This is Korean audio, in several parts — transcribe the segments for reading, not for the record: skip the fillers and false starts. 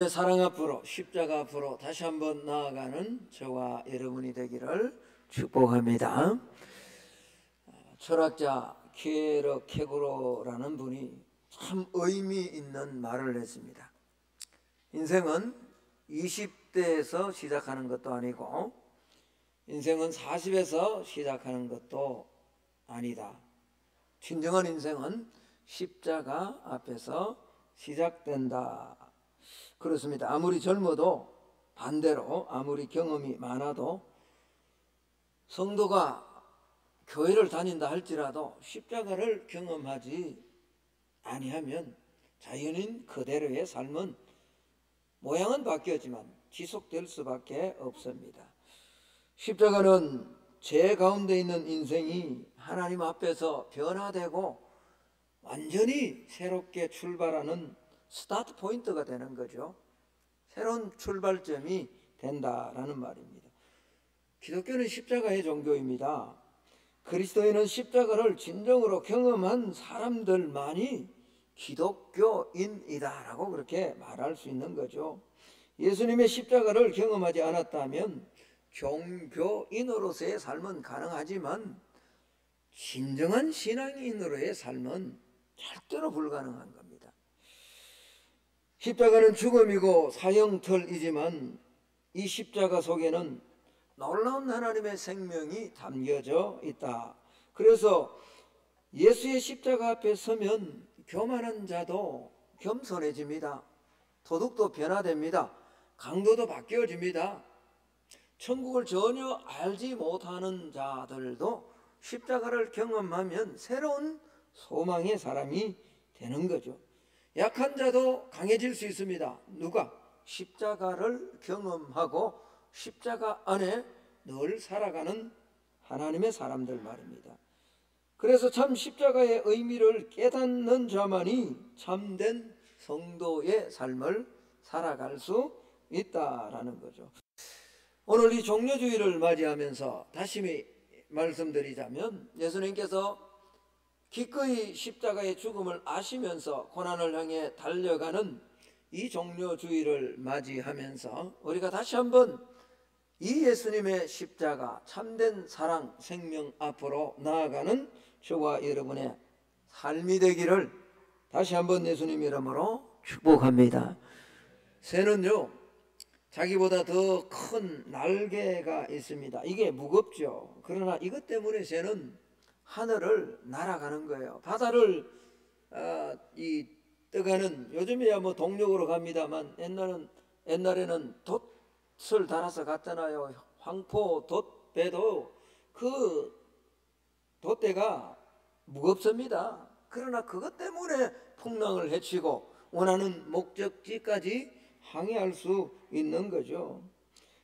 사랑 앞으로, 십자가 앞으로 다시 한번 나아가는 저와 여러분이 되기를 축복합니다. 철학자 키에르케고르라는 분이 참 의미 있는 말을 했습니다. 인생은 20대에서 시작하는 것도 아니고 인생은 40에서 시작하는 것도 아니다. 진정한 인생은 십자가 앞에서 시작된다. 그렇습니다. 아무리 젊어도, 반대로 아무리 경험이 많아도, 성도가 교회를 다닌다 할지라도 십자가를 경험하지 아니하면 자연인 그대로의 삶은 모양은 바뀌었지만 지속될 수밖에 없습니다. 십자가는 죄 가운데 있는 인생이 하나님 앞에서 변화되고 완전히 새롭게 출발하는 스타트 포인트가 되는 거죠. 새로운 출발점이 된다라는 말입니다. 기독교는 십자가의 종교입니다. 그리스도인은 십자가를 진정으로 경험한 사람들만이 기독교인이다라고 그렇게 말할 수 있는 거죠. 예수님의 십자가를 경험하지 않았다면 종교인으로서의 삶은 가능하지만 진정한 신앙인으로의 삶은 절대로 불가능한 겁니다. 십자가는 죽음이고 사형틀이지만 이 십자가 속에는 놀라운 하나님의 생명이 담겨져 있다. 그래서 예수의 십자가 앞에 서면 교만한 자도 겸손해집니다. 도둑도 변화됩니다. 강도도 바뀌어집니다. 천국을 전혀 알지 못하는 자들도 십자가를 경험하면 새로운 소망의 사람이 되는 거죠. 약한 자도 강해질 수 있습니다. 누가? 십자가를 경험하고 십자가 안에 늘 살아가는 하나님의 사람들 말입니다. 그래서 참 십자가의 의미를 깨닫는 자만이 참된 성도의 삶을 살아갈 수 있다라는 거죠. 오늘 이 종려주의를 맞이하면서 다시 말씀드리자면, 예수님께서 기꺼이 십자가의 죽음을 아시면서 고난을 향해 달려가는 이 종려주의를 맞이하면서 우리가 다시 한번 이 예수님의 십자가, 참된 사랑, 생명 앞으로 나아가는 저와 여러분의 삶이 되기를 다시 한번 예수님 이름으로 축복합니다. 새는요, 자기보다 더 큰 날개가 있습니다. 이게 무겁죠. 그러나 이것 때문에 새는 하늘을 날아가는 거예요. 바다를 떠가는, 요즘이야 뭐 동력으로 갑니다만 옛날에는 돛을 달아서 갔잖아요. 황포 돛배도 그 돛대가 무겁습니다. 그러나 그것 때문에 풍랑을 헤치고 원하는 목적지까지 항해할 수 있는 거죠.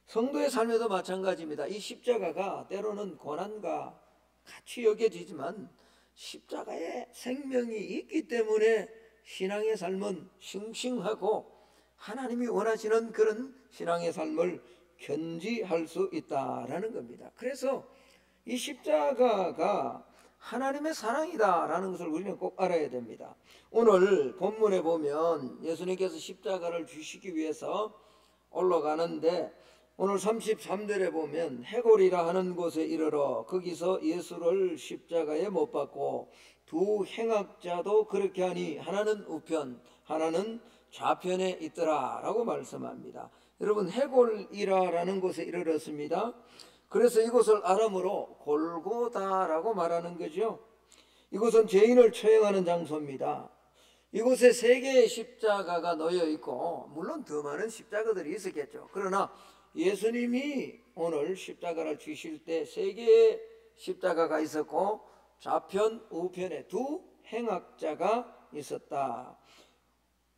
성도의 삶에도 마찬가지입니다. 이 십자가가 때로는 고난과 같이 여겨지지만 십자가에 생명이 있기 때문에 신앙의 삶은 싱싱하고 하나님이 원하시는 그런 신앙의 삶을 견지할 수 있다라는 겁니다. 그래서 이 십자가가 하나님의 사랑이다라는 것을 우리는 꼭 알아야 됩니다. 오늘 본문에 보면 예수님께서 십자가를 주시기 위해서 올라가는데, 오늘 33절에 보면 해골이라 하는 곳에 이르러 거기서 예수를 십자가에 못 박고 두 행악자도 그렇게 하니 하나는 우편 하나는 좌편에 있더라 라고 말씀합니다. 여러분, 해골이라는 곳에 이르렀습니다. 그래서 이곳을 아람어로 골고다라고 말하는 거죠. 이곳은 죄인을 처형하는 장소입니다. 이곳에 3개의 십자가가 놓여 있고, 물론 더 많은 십자가들이 있었겠죠. 그러나 예수님이 오늘 십자가를 주실 때 3개의 십자가가 있었고 좌편 우편에 두 행악자가 있었다.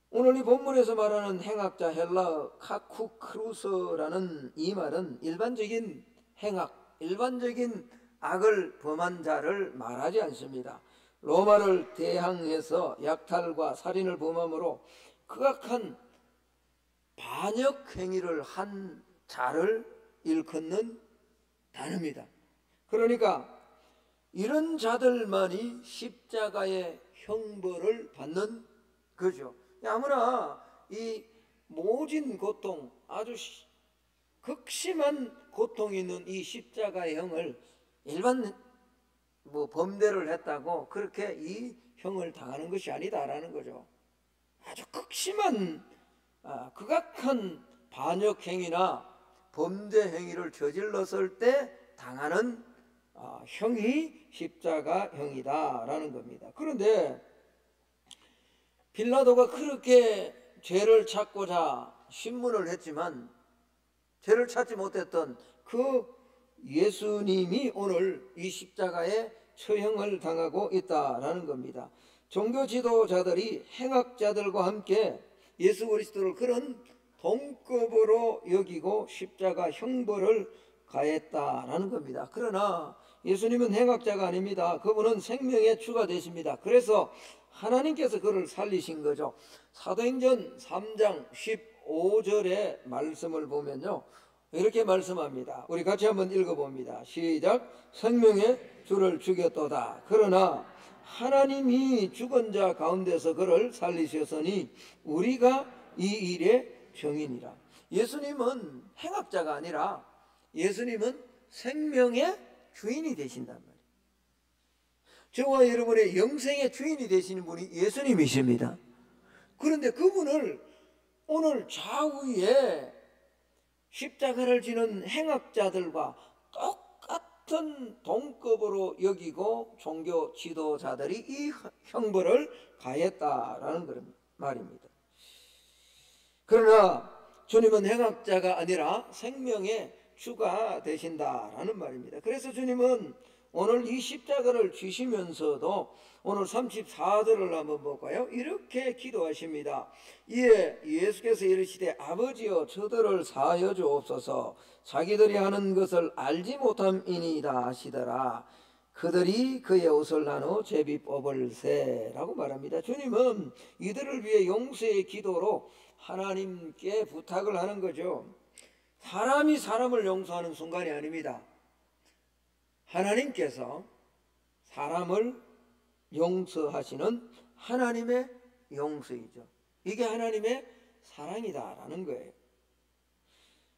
오늘 이 본문에서 말하는 행악자, 헬라어 카쿠크루스라는 이 말은 일반적인 행악, 일반적인 악을 범한 자를 말하지 않습니다. 로마를 대항해서 약탈과 살인을 범함으로 극악한 반역 행위를 한 자를 일컫는 단어입니다. 그러니까 이런 자들만이 십자가의 형벌을 받는 거죠. 아무나 이 모진 고통, 아주 극심한 고통이 있는 이 십자가의 형을 일반 범죄를 했다고 그렇게 이 형을 당하는 것이 아니다라는 거죠. 아주 극심한 극악한 반역 행위나 범죄 행위를 저질렀을 때 당하는 형이 십자가형이다라는 겁니다. 그런데 빌라도가 그렇게 죄를 찾고자 신문을 했지만 죄를 찾지 못했던 그 예수님이 오늘 이 십자가에 처형을 당하고 있다라는 겁니다. 종교 지도자들이 행악자들과 함께 예수 그리스도를 그런 동급으로 여기고 십자가 형벌을 가했다라는 겁니다. 그러나 예수님은 행악자가 아닙니다. 그분은 생명의 주가 되십니다. 그래서 하나님께서 그를 살리신 거죠. 사도행전 3장 15절의 말씀을 보면요, 이렇게 말씀합니다. 우리 같이 한번 읽어봅니다. 시작. 생명의 주를 죽였도다. 그러나 하나님이 죽은 자 가운데서 그를 살리셨으니 우리가 이 일의 증인이라. 예수님은 행악자가 아니라 예수님은 생명의 주인이 되신단 말이에요. 저와 여러분의 영생의 주인이 되시는 분이 예수님이십니다. 그런데 그분을 오늘 좌우에 십자가를 지는 행악자들과 똑같은 동급으로 여기고 종교 지도자들이 이 형벌을 가했다라는 말입니다. 그러나 주님은 행악자가 아니라 생명의 주가 되신다라는 말입니다. 그래서 주님은 오늘 이 십자가를 지시면서도 오늘 34절을 한번 볼까요? 이렇게 기도하십니다. 이에 예수께서 이르시되 아버지여 저들을 사하여 주옵소서. 자기들이 하는 것을 알지 못함이니이다 하시더라. 그들이 그의 옷을 나누어 제비 뽑을세라고 말합니다. 주님은 이들을 위해 용서의 기도로 하나님께 부탁을 하는 거죠. 사람이 사람을 용서하는 순간이 아닙니다. 하나님께서 사람을 용서하시는 하나님의 용서이죠. 이게 하나님의 사랑이다라는 거예요.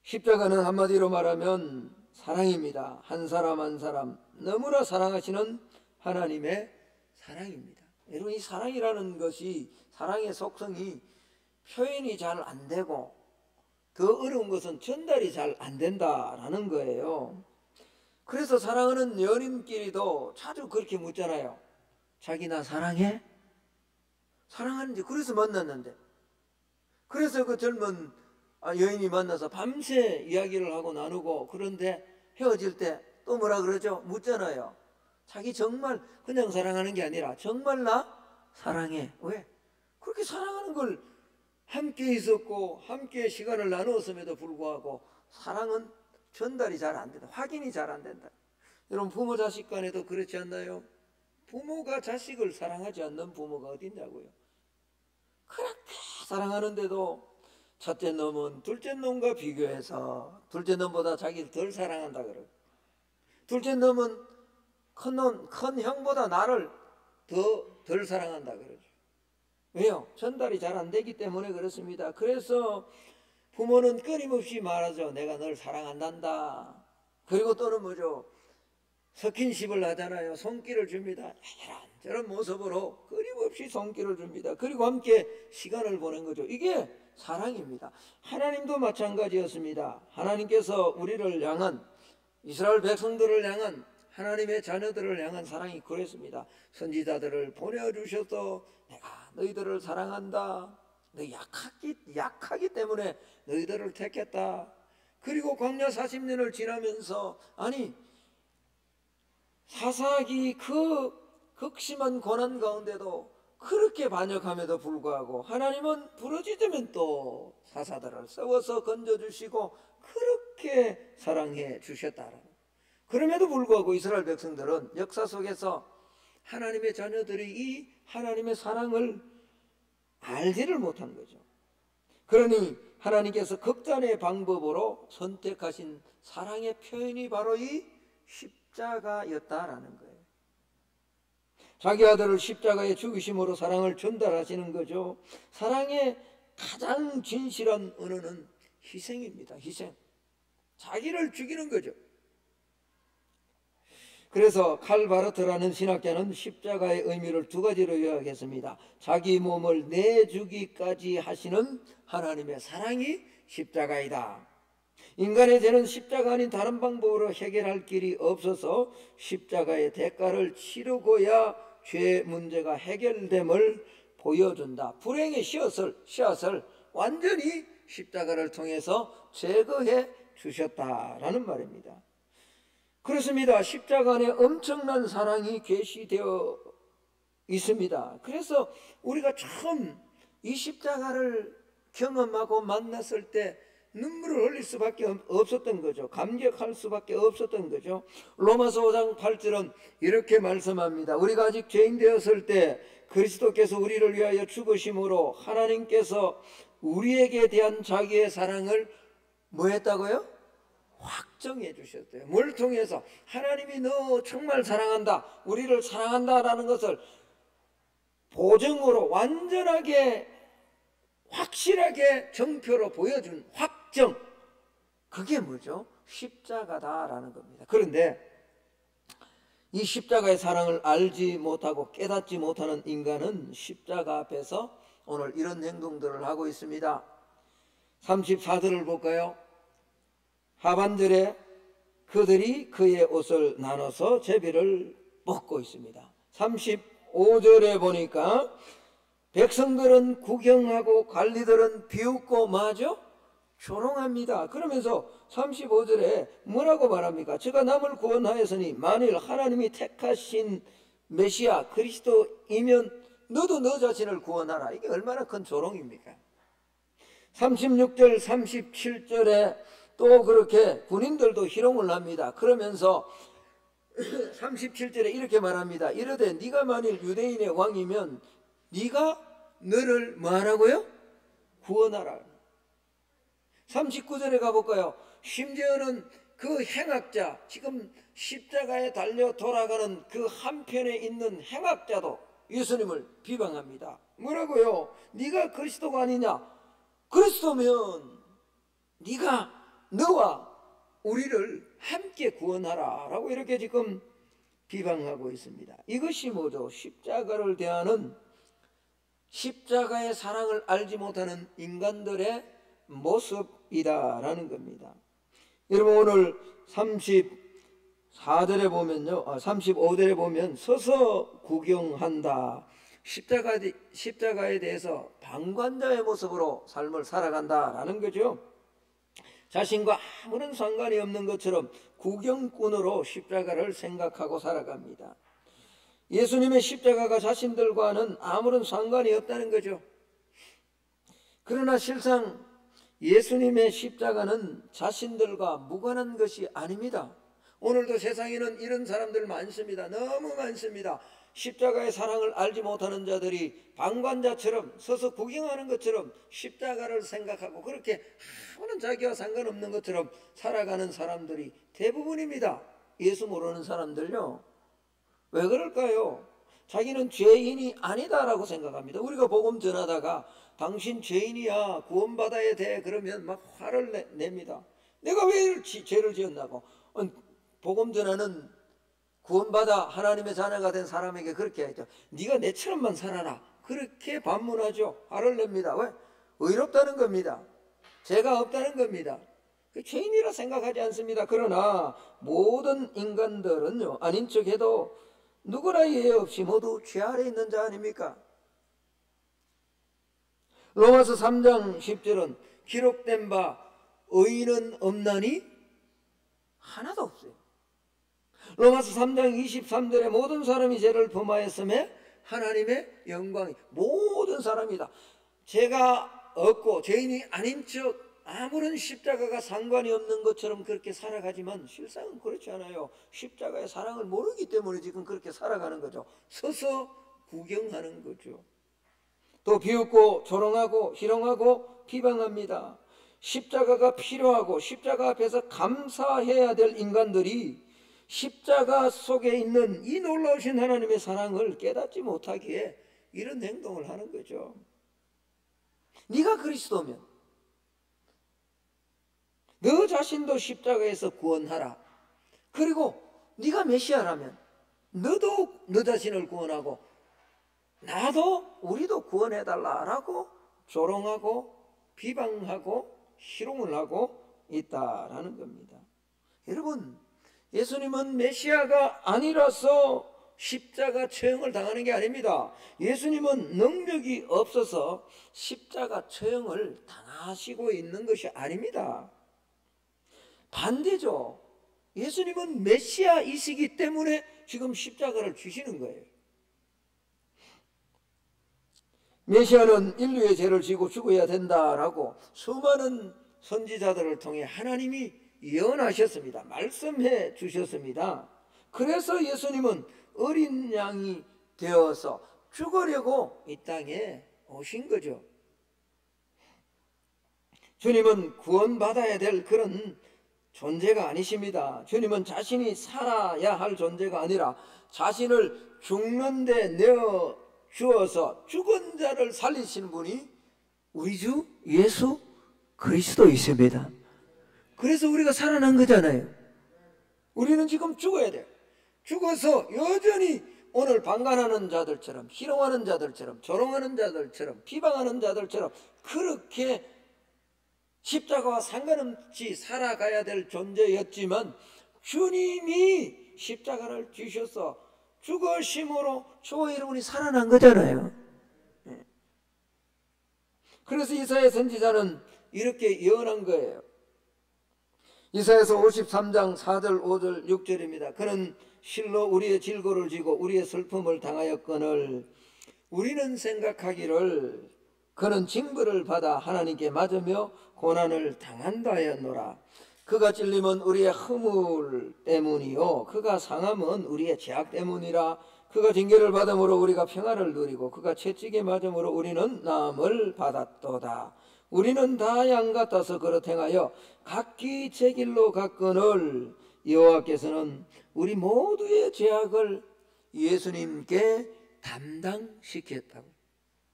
십자가는 한마디로 말하면 사랑입니다. 한 사람 한 사람 너무나 사랑하시는 하나님의 사랑입니다. 여러분, 이 사랑이라는 것이, 사랑의 속성이 표현이 잘 안 되고 더 어려운 것은 전달이 잘 안 된다라는 거예요. 그래서 사랑하는 연인끼리도 자주 그렇게 묻잖아요. 자기 나 사랑해? 사랑하는지. 그래서 만났는데, 그래서 그 젊은 여인이 만나서 밤새 이야기를 하고 나누고, 그런데 헤어질 때 또 뭐라 그러죠? 묻잖아요. 자기 정말 그냥 사랑하는 게 아니라 정말 나 사랑해. 왜? 그렇게 사랑하는 걸 함께 있었고 함께 시간을 나누었음에도 불구하고 사랑은 전달이 잘 안 된다. 확인이 잘 안 된다. 여러분, 부모 자식 간에도 그렇지 않나요? 부모가 자식을 사랑하지 않는 부모가 어디 있냐고요. 그렇게 사랑하는데도 첫째 놈은 둘째 놈과 비교해서 둘째 놈보다 자기를 덜 사랑한다 그러고, 둘째 놈은 큰 형보다 나를 덜 사랑한다 그러죠. 왜요? 전달이 잘 안 되기 때문에 그렇습니다. 그래서 부모는 끊임없이 말하죠. 내가 널 사랑한단다. 그리고 또는 뭐죠? 스킨십을 하잖아요. 손길을 줍니다. 이런저런 모습으로 끊임없이 손길을 줍니다. 그리고 함께 시간을 보낸 거죠. 이게 사랑입니다. 하나님도 마찬가지였습니다. 하나님께서 우리를 향한, 이스라엘 백성들을 향한, 하나님의 자녀들을 향한 사랑이 그랬습니다. 선지자들을 보내주셔서 내가 너희들을 사랑한다. 너희 약하기 때문에 너희들을 택했다. 그리고 광야 40년을 지나면서, 아니 사사기 그 극심한 고난 가운데도 그렇게 반역함에도 불구하고 하나님은 부르짖으면 또 사사들을 세워서 건져주시고 그렇게 사랑해 주셨다라는. 그럼에도 불구하고 이스라엘 백성들은 역사 속에서 하나님의 자녀들이 이 하나님의 사랑을 알지를 못한 거죠. 그러니 하나님께서 극단의 방법으로 선택하신 사랑의 표현이 바로 이 십자가였다라는 거예요. 자기 아들을 십자가에 죽이심으로 사랑을 전달하시는 거죠. 사랑의 가장 진실한 언어는 희생입니다. 희생. 자기를 죽이는 거죠. 그래서 칼 바르트라는 신학자는 십자가의 의미를 두 가지로 요약했습니다. 자기 몸을 내주기까지 하시는 하나님의 사랑이 십자가이다. 인간의 죄는 십자가 아닌 다른 방법으로 해결할 길이 없어서 십자가의 대가를 치르고야 죄 문제가 해결됨을 보여준다. 불행의 씨앗을 완전히 십자가를 통해서 제거해 주셨다라는 말입니다. 그렇습니다. 십자가 안에 엄청난 사랑이 계시되어 있습니다. 그래서 우리가 처음 이 십자가를 경험하고 만났을 때 눈물을 흘릴 수밖에 없었던 거죠. 감격할 수밖에 없었던 거죠. 로마서 5장 8절은 이렇게 말씀합니다. 우리가 아직 죄인 되었을 때 그리스도께서 우리를 위하여 죽으심으로 하나님께서 우리에게 대한 자기의 사랑을 뭐 했다고요? 확정해 주셨대요. 뭘 통해서? 하나님이 너 정말 사랑한다, 우리를 사랑한다라는 것을 보증으로 완전하게 확실하게 정표로 보여준 확정, 그게 뭐죠? 십자가다라는 겁니다. 그런데 이 십자가의 사랑을 알지 못하고 깨닫지 못하는 인간은 십자가 앞에서 오늘 이런 행동들을 하고 있습니다. 34절을 볼까요? 하반절에 그들이 그의 옷을 나눠서 제비를 뽑고 있습니다. 35절에 보니까 백성들은 구경하고 관리들은 비웃고 마저 조롱합니다. 그러면서 35절에 뭐라고 말합니까? 저가 남을 구원하였으니 만일 하나님이 택하신 메시아 그리스도이면 너도 너 자신을 구원하라. 이게 얼마나 큰 조롱입니까? 36절 37절에 또 그렇게 군인들도 희롱을 합니다. 그러면서 37절에 이렇게 말합니다. 이르되 네가 만일 유대인의 왕이면 네가 너를 뭐하라고요? 구원하라. 39절에 가볼까요? 심지어는 그 행악자, 지금 십자가에 달려 돌아가는 그 한편에 있는 행악자도 예수님을 비방합니다. 뭐라고요? 네가 그리스도가 아니냐? 그리스도면 네가 너와 우리를 함께 구원하라 라고 이렇게 지금 비방하고 있습니다. 이것이 뭐죠? 십자가를 대하는, 십자가의 사랑을 알지 못하는 인간들의 모습이다라는 겁니다. 여러분 오늘 34절에 보면요, 35절에 보면 서서 구경한다, 십자가에 대해서 방관자의 모습으로 삶을 살아간다라는 거죠. 자신과 아무런 상관이 없는 것처럼 구경꾼으로 십자가를 생각하고 살아갑니다. 예수님의 십자가가 자신들과는 아무런 상관이 없다는 거죠. 그러나 실상 예수님의 십자가는 자신들과 무관한 것이 아닙니다. 오늘도 세상에는 이런 사람들 많습니다. 너무 많습니다. 십자가의 사랑을 알지 못하는 자들이 방관자처럼 서서 구경하는 것처럼 십자가를 생각하고 그렇게 아무런 자기와 상관없는 것처럼 살아가는 사람들이 대부분입니다. 예수 모르는 사람들요. 왜 그럴까요? 자기는 죄인이 아니다라고 생각합니다. 우리가 복음 전하다가 당신 죄인이야, 구원받아야 돼 그러면 막 화를 냅니다. 내가 왜 죄를 지었나고. 복음 전하는 구원받아 하나님의 자녀가 된 사람에게 그렇게 하죠. 네가 내처럼만 살아라, 그렇게 반문하죠. 화를 냅니다. 왜? 의롭다는 겁니다. 죄가 없다는 겁니다. 죄인이라 생각하지 않습니다. 그러나 모든 인간들은요, 아닌 척해도 누구나 예외 없이 모두 죄 아래 있는 자 아닙니까? 로마서 3장 10절은 기록된 바 의인은 없나니 하나도 없어요. 로마서 3장 23절에 모든 사람이 죄를 범하였음에 하나님의 영광이, 모든 사람이다. 죄가 없고 죄인이 아닌 척 아무런 십자가가 상관이 없는 것처럼 그렇게 살아가지만 실상은 그렇지 않아요. 십자가의 사랑을 모르기 때문에 지금 그렇게 살아가는 거죠. 서서 구경하는 거죠. 또 비웃고 조롱하고 희롱하고 비방합니다. 십자가가 필요하고 십자가 앞에서 감사해야 될 인간들이 십자가 속에 있는 이 놀라우신 하나님의 사랑을 깨닫지 못하기에 이런 행동을 하는 거죠. 네가 그리스도면 너 자신도 십자가에서 구원하라. 그리고 네가 메시아라면 너도 너 자신을 구원하고 나도 우리도 구원해달라라고 조롱하고 비방하고 희롱을 하고 있다라는 겁니다. 여러분, 예수님은 메시아가 아니라서 십자가 처형을 당하는 게 아닙니다. 예수님은 능력이 없어서 십자가 처형을 당하시고 있는 것이 아닙니다. 반대죠. 예수님은 메시아이시기 때문에 지금 십자가를 주시는 거예요. 메시아는 인류의 죄를 지고 죽어야 된다라고 수많은 선지자들을 통해 하나님이 예언하셨습니다. 말씀해 주셨습니다. 그래서 예수님은 어린 양이 되어서 죽으려고 이 땅에 오신 거죠. 주님은 구원받아야 될 그런 존재가 아니십니다. 주님은 자신이 살아야 할 존재가 아니라 자신을 죽는 데 내어 주어서 죽은 자를 살리시는 분이 우리 주 예수 그리스도이십니다. 그래서 우리가 살아난 거잖아요. 우리는 지금 죽어야 돼요. 죽어서 여전히 오늘 방관하는 자들처럼, 희롱하는 자들처럼, 조롱하는 자들처럼, 비방하는 자들처럼 그렇게 십자가와 상관없이 살아가야 될 존재였지만 주님이 십자가를 주셔서 죽으심으로 저와 여러분이 살아난 거잖아요. 그래서 이사야 선지자는 이렇게 예언한 거예요. 이사야서 53장 4절 5절 6절입니다. 그는 실로 우리의 질고를 지고 우리의 슬픔을 당하였거늘 우리는 생각하기를 그는 징벌을 받아 하나님께 맞으며 고난을 당한다 하였노라. 그가 찔림은 우리의 허물 때문이요 그가 상함은 우리의 죄악 때문이라. 그가 징계를 받음으로 우리가 평안을 누리고 그가 채찍에 맞음으로 우리는 나음을 받았도다. 우리는 다 양 같아서 그릇 행하여 각기 제 길로 갔거늘 여호와께서는 우리 모두의 죄악을 예수님께 담당시켰다고.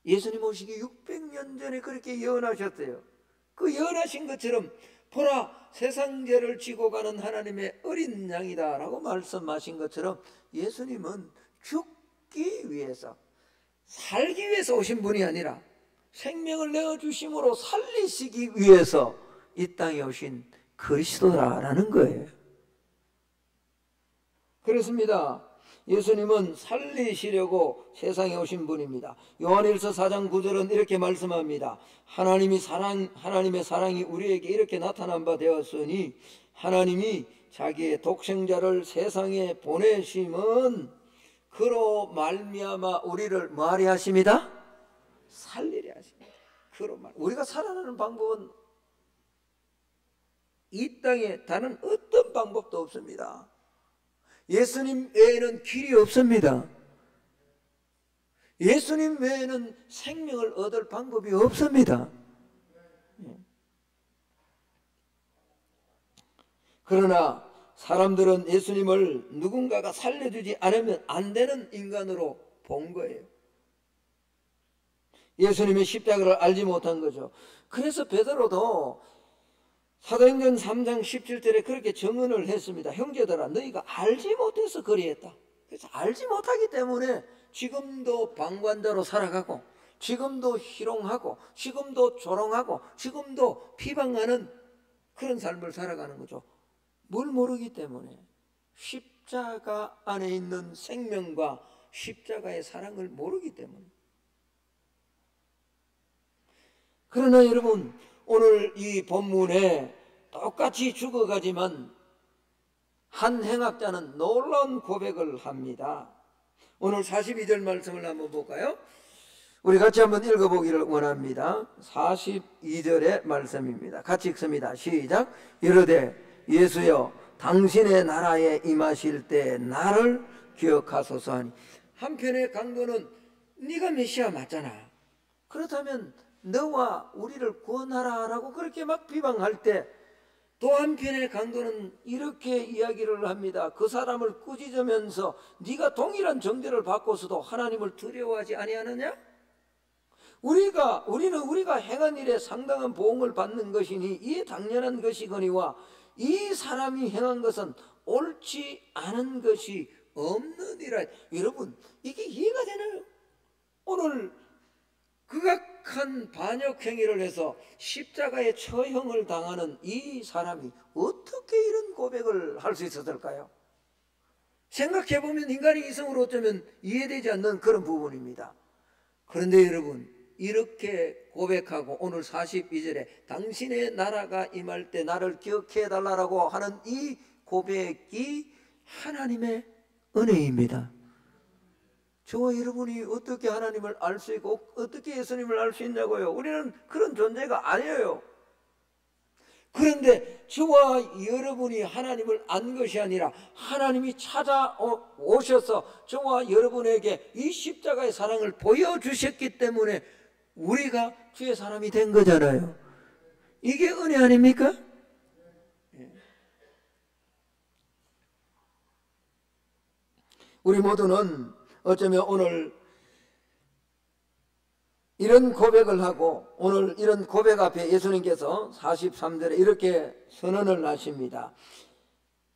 예수님 오시기 600년 전에 그렇게 예언하셨어요. 그 예언하신 것처럼 보라 세상 죄를 지고 가는 하나님의 어린 양이다 라고 말씀하신 것처럼 예수님은 죽기 위해서 살기 위해서 오신 분이 아니라 생명을 내어주심으로 살리시기 위해서 이 땅에 오신 그리스도라는 거예요. 그렇습니다. 예수님은 살리시려고 세상에 오신 분입니다. 요한일서 4장 9절은 이렇게 말씀합니다. 하나님의 사랑이 우리에게 이렇게 나타난 바 되었으니 하나님이 자기의 독생자를 세상에 보내심은 그로 말미암아 우리를 뭐하리 하십니다? 살리리 하십니다. 그로 말. 우리가 살아나는 방법은 이 땅에 다른 어떤 방법도 없습니다. 예수님 외에는 길이 없습니다. 예수님 외에는 생명을 얻을 방법이 없습니다. 그러나 사람들은 예수님을 누군가가 살려주지 않으면 안 되는 인간으로 본 거예요. 예수님의 십자가를 알지 못한 거죠. 그래서 베드로도 사도행전 3장 17절에 그렇게 증언을 했습니다. 형제들아 너희가 알지 못해서 그리했다. 그래서 알지 못하기 때문에 지금도 방관자로 살아가고 지금도 희롱하고 지금도 조롱하고 지금도 비방하는 그런 삶을 살아가는 거죠. 뭘 모르기 때문에 십자가 안에 있는 생명과 십자가의 사랑을 모르기 때문에. 그러나 여러분 오늘 이 본문에 똑같이 죽어가지만 한 행악자는 놀라운 고백을 합니다. 오늘 42절 말씀을 한번 볼까요? 우리 같이 한번 읽어보기를 원합니다. 42절의 말씀입니다. 같이 읽습니다. 시작. 이르되 예수여 당신의 나라에 임하실 때 나를 기억하소서 하니. 한편의 강도는 네가 메시아 맞잖아. 그렇다면 너와 우리를 구원하라 라고 그렇게 막 비방할 때 또 한편의 강도는 이렇게 이야기를 합니다. 그 사람을 꾸짖으면서 네가 동일한 정죄를 받고서도 하나님을 두려워하지 아니하느냐? 우리는 우리가 행한 일에 상당한 보응을 받는 것이니 이에 당연한 것이거니와 이 사람이 행한 것은 옳지 않은 것이 없느니라. 여러분, 이게 이해가 되나요? 오늘 극악한 반역 행위를 해서 십자가의 처형을 당하는 이 사람이 어떻게 이런 고백을 할 수 있었을까요? 생각해보면 인간의 이성으로 어쩌면 이해되지 않는 그런 부분입니다. 그런데 여러분, 이렇게 고백하고 오늘 42절에 당신의 나라가 임할 때 나를 기억해 달라고 하는 이 고백이 하나님의 은혜입니다. 저와 여러분이 어떻게 하나님을 알 수 있고 어떻게 예수님을 알 수 있냐고요? 우리는 그런 존재가 아니에요. 그런데 저와 여러분이 하나님을 안 것이 아니라 하나님이 찾아오셔서 저와 여러분에게 이 십자가의 사랑을 보여주셨기 때문에 우리가 주의 사람이 된 거잖아요. 이게 은혜 아닙니까? 우리 모두는 어쩌면 오늘 이런 고백을 하고 오늘 이런 고백 앞에 예수님께서 43절에 이렇게 선언을 하십니다.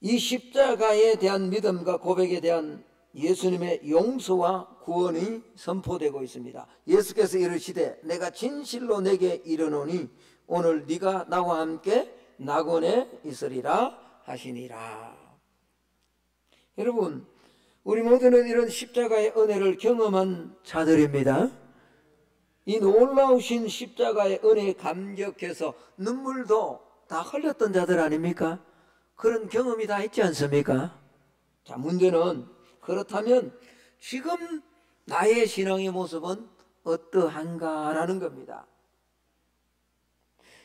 이 십자가에 대한 믿음과 고백에 대한 예수님의 용서와 구원이 선포되고 있습니다. 예수께서 이르시되 내가 진실로 내게 이르노니 오늘 네가 나와 함께 낙원에 있으리라 하시니라. 여러분, 우리 모두는 이런 십자가의 은혜를 경험한 자들입니다. 이 놀라우신 십자가의 은혜에 감격해서 눈물도 다 흘렸던 자들 아닙니까? 그런 경험이 다 있지 않습니까? 자, 문제는 그렇다면 지금 나의 신앙의 모습은 어떠한가라는 겁니다.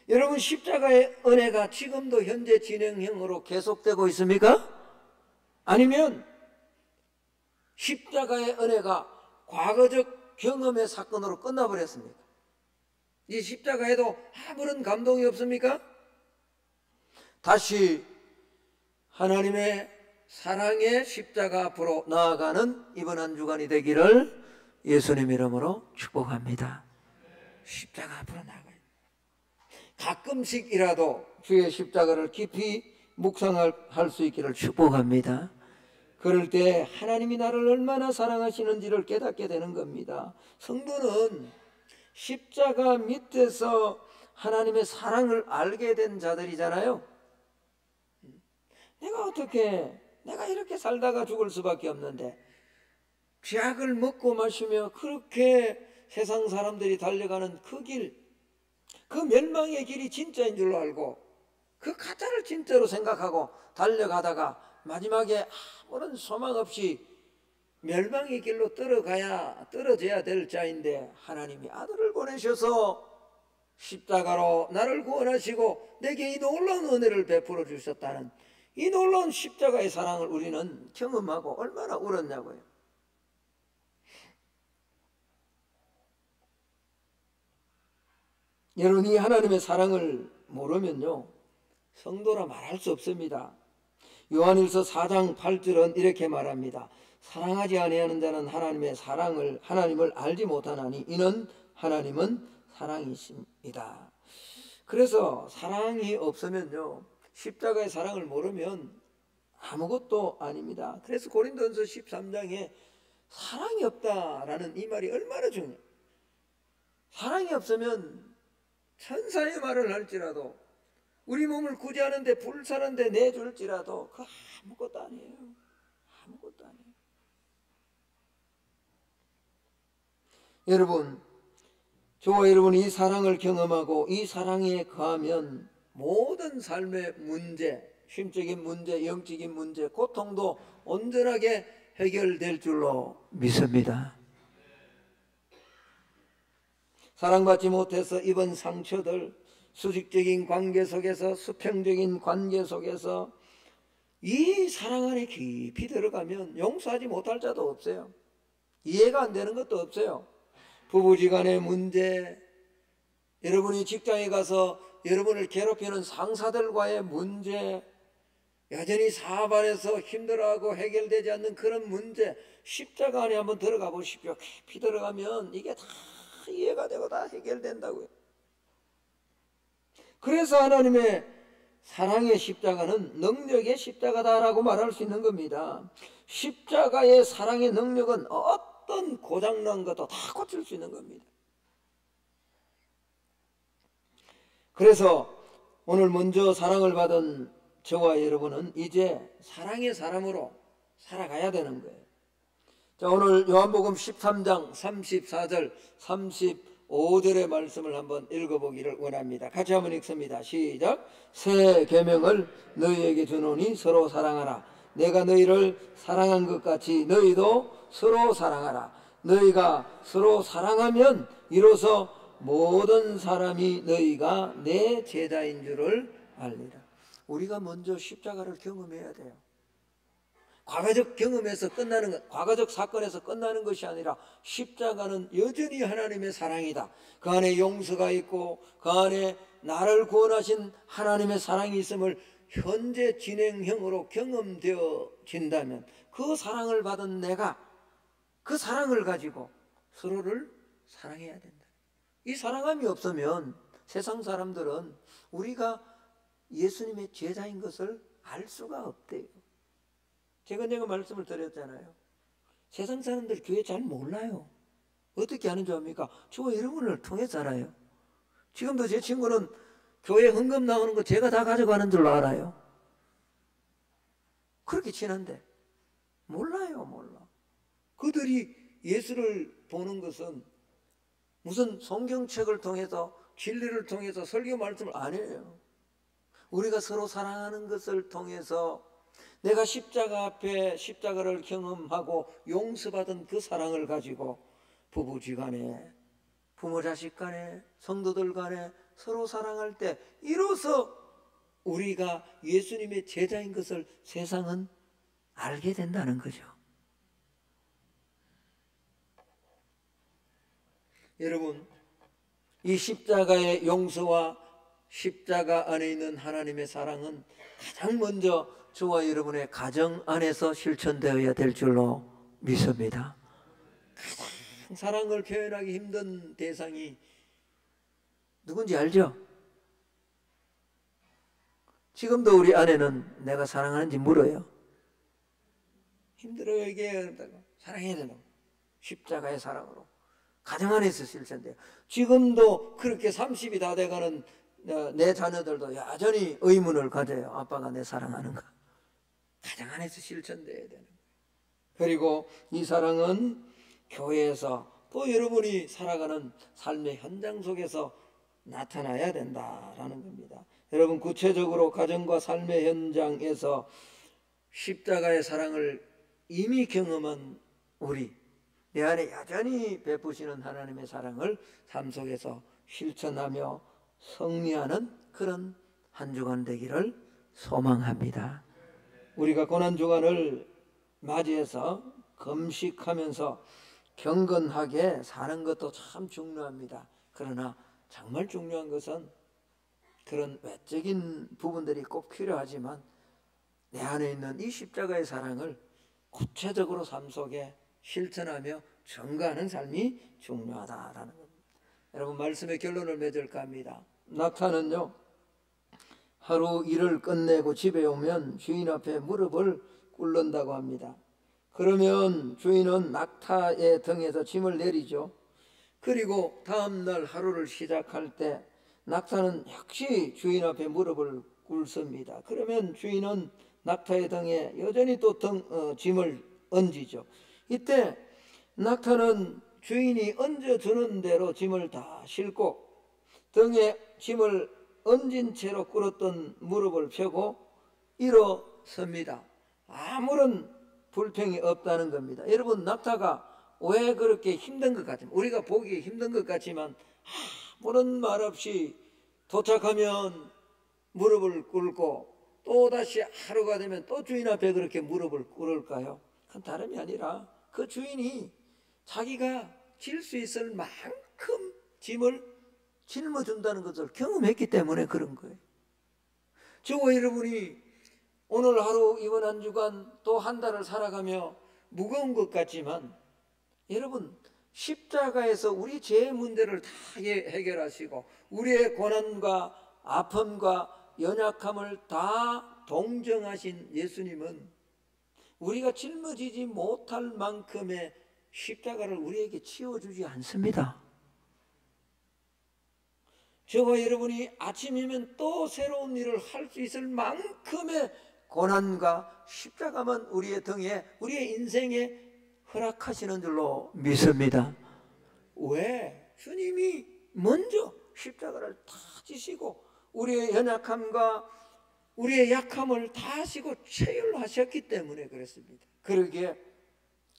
여러분, 십자가의 은혜가 지금도 현재 진행형으로 계속되고 있습니까? 아니면 십자가의 은혜가 과거적 경험의 사건으로 끝나버렸습니까? 이 십자가에도 아무런 감동이 없습니까? 다시 하나님의 사랑의 십자가 앞으로 나아가는 이번 한 주간이 되기를 예수님 이름으로 축복합니다. 십자가 앞으로 나아가요. 가끔씩이라도 주의 십자가를 깊이 묵상할 수 있기를 축복합니다. 그럴 때 하나님이 나를 얼마나 사랑하시는지를 깨닫게 되는 겁니다. 성도는 십자가 밑에서 하나님의 사랑을 알게 된 자들이잖아요. 내가 이렇게 살다가 죽을 수밖에 없는데 죄악을 먹고 마시며 그렇게 세상 사람들이 달려가는 그 길, 그 멸망의 길이 진짜인 줄로 알고 그 가짜를 진짜로 생각하고 달려가다가 마지막에 아무런 소망 없이 멸망의 길로 떨어져야 될 자인데 하나님이 아들을 보내셔서 십자가로 나를 구원하시고 내게 이 놀라운 은혜를 베풀어 주셨다는 이 놀라운 십자가의 사랑을 우리는 경험하고 얼마나 울었냐고요. 여러분이 하나님의 사랑을 모르면요, 성도라 말할 수 없습니다. 요한일서 4장 8절은 이렇게 말합니다. 사랑하지 아니하는 자는 하나님을 알지 못하나니 이는 하나님은 사랑이십니다. 그래서 사랑이 없으면요, 십자가의 사랑을 모르면 아무것도 아닙니다. 그래서 고린도전서 13장에 사랑이 없다라는 이 말이 얼마나 중요해요. 사랑이 없으면 천사의 말을 할지라도 우리 몸을 구제하는데 불사는데 내줄지라도 그 아무것도 아니에요. 아무것도 아니에요. 여러분, 저와 여러분이 이 사랑을 경험하고 이 사랑에 거하면 모든 삶의 문제, 심적인 문제, 영적인 문제, 고통도 온전하게 해결될 줄로 믿습니다. 사랑받지 못해서 입은 상처들, 수직적인 관계 속에서, 수평적인 관계 속에서 이 사랑 안에 깊이 들어가면 용서하지 못할 자도 없어요. 이해가 안 되는 것도 없어요. 부부지간의 문제, 여러분이 직장에 가서 여러분을 괴롭히는 상사들과의 문제, 여전히 사업 안에서 힘들어하고 해결되지 않는 그런 문제, 십자가 안에 한번 들어가 보십시오. 깊이 들어가면 이게 다 이해가 되고 다 해결된다고요. 그래서 하나님의 사랑의 십자가는 능력의 십자가다라고 말할 수 있는 겁니다. 십자가의 사랑의 능력은 어떤 고장난 것도 다 고칠 수 있는 겁니다. 그래서 오늘 먼저 사랑을 받은 저와 여러분은 이제 사랑의 사람으로 살아가야 되는 거예요. 자, 오늘 요한복음 13장 34절 35절의 말씀을 한번 읽어보기를 원합니다. 같이 한번 읽습니다. 시작. 새 계명을 너희에게 주노니 서로 사랑하라. 내가 너희를 사랑한 것 같이 너희도 서로 사랑하라. 너희가 서로 사랑하면 이로써 모든 사람이 너희가 내 제자인 줄을 알리라. 우리가 먼저 십자가를 경험해야 돼요. 과거적 경험에서 끝나는 것, 과거적 사건에서 끝나는 것이 아니라 십자가는 여전히 하나님의 사랑이다. 그 안에 용서가 있고 그 안에 나를 구원하신 하나님의 사랑이 있음을 현재 진행형으로 경험되어진다면 그 사랑을 받은 내가 그 사랑을 가지고 서로를 사랑해야 된다. 이 사랑함이 없으면 세상 사람들은 우리가 예수님의 제자인 것을 알 수가 없대요. 제가 말씀을 드렸잖아요. 세상 사람들 교회 잘 몰라요. 어떻게 하는 줄 압니까? 저와 여러분을 통해서 알아요. 지금도 제 친구는 교회 헌금 나오는 거 제가 다 가져가는 줄 알아요. 그렇게 친한데 몰라요. 몰라. 그들이 예수를 보는 것은 무슨 성경책을 통해서 진리를 통해서 설교 말씀을 안 해요. 우리가 서로 사랑하는 것을 통해서 내가 십자가 앞에 십자가를 경험하고 용서받은 그 사랑을 가지고 부부지간에 부모 자식 간에 성도들 간에 서로 사랑할 때 이로써 우리가 예수님의 제자인 것을 세상은 알게 된다는 거죠. 여러분, 이 십자가의 용서와 십자가 안에 있는 하나님의 사랑은 가장 먼저 저와 여러분의 가정 안에서 실천되어야 될 줄로 믿습니다. 가장 사랑을 표현하기 힘든 대상이 누군지 알죠? 지금도 우리 아내는 내가 사랑하는지 물어요. 힘들어요 이게. 사랑해야 된다고. 십자가의 사랑으로 가정 안에서 실천돼요. 지금도 그렇게 30이 다 돼가는 내 자녀들도 여전히 의문을 가져요. 아빠가 내 사랑하는가? 가정 안에서 실천돼야 되는 거예요. 그리고 이 사랑은 교회에서 또 여러분이 살아가는 삶의 현장 속에서 나타나야 된다라는 겁니다. 여러분, 구체적으로 가정과 삶의 현장에서 십자가의 사랑을 이미 경험한 우리, 내 안에 여전히 베푸시는 하나님의 사랑을 삶 속에서 실천하며 승리하는 그런 한 주간 되기를 소망합니다. 우리가 고난주간을 맞이해서 금식하면서 경건하게 사는 것도 참 중요합니다. 그러나 정말 중요한 것은 그런 외적인 부분들이 꼭 필요하지만 내 안에 있는 이 십자가의 사랑을 구체적으로 삶 속에 실천하며 증거하는 삶이 중요하다라는 겁니다. 여러분, 말씀의 결론을 맺을까 합니다. 낙타는요, 하루 일을 끝내고 집에 오면 주인 앞에 무릎을 꿇는다고 합니다. 그러면 주인은 낙타의 등에서 짐을 내리죠. 그리고 다음날 하루를 시작할 때 낙타는 역시 주인 앞에 무릎을 꿇습니다. 그러면 주인은 낙타의 등에 여전히 또 짐을 얹이죠. 이때 낙타는 주인이 얹어주는 대로 짐을 다 싣고 등에 짐을 얹은 채로 꿇었던 무릎을 펴고 일어섭니다. 아무런 불평이 없다는 겁니다. 여러분, 낙타가 왜 그렇게 힘든 것 같지만, 우리가 보기 힘든 것 같지만 아무런 말 없이 도착하면 무릎을 꿇고 또다시 하루가 되면 또 주인 앞에 그렇게 무릎을 꿇을까요? 그건 다름이 아니라 그 주인이 자기가 질 수 있을 만큼 짐을 짊어준다는 것을 경험했기 때문에 그런 거예요. 저와 여러분이 오늘 하루, 이번 한 주간 또 한 달을 살아가며 무거운 것 같지만 여러분, 십자가에서 우리 죄의 문제를 다 해결하시고 우리의 고난과 아픔과 연약함을 다 동정하신 예수님은 우리가 짊어지지 못할 만큼의 십자가를 우리에게 치워주지 않습니다. 저와 여러분이 아침이면 또 새로운 일을 할 수 있을 만큼의 고난과 십자가만 우리의 등에, 우리의 인생에 허락하시는 줄로 믿습니다. 왜? 주님이 먼저 십자가를 다 지시고 우리의 연약함과 우리의 약함을 다 하시고 체휼하셨기 때문에 그렇습니다. 그러기에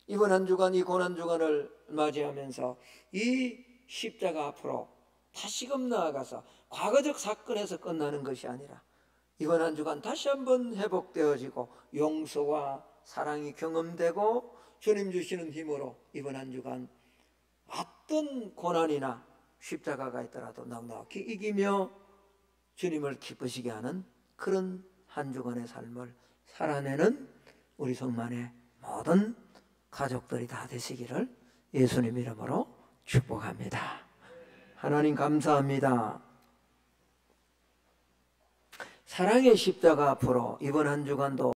이번 한 주간, 이 고난 주간을 맞이하면서 이 십자가 앞으로 다시금 나아가서 과거적 사건에서 끝나는 것이 아니라 이번 한 주간 다시 한번 회복되어지고 용서와 사랑이 경험되고 주님 주시는 힘으로 이번 한 주간 어떤 고난이나 십자가가 있더라도 넉넉히 이기며 주님을 기쁘시게 하는 그런 한 주간의 삶을 살아내는 우리 성만의 모든 가족들이 다 되시기를 예수님 이름으로 축복합니다. 하나님 감사합니다. 사랑의 십자가 앞으로 이번 한 주간도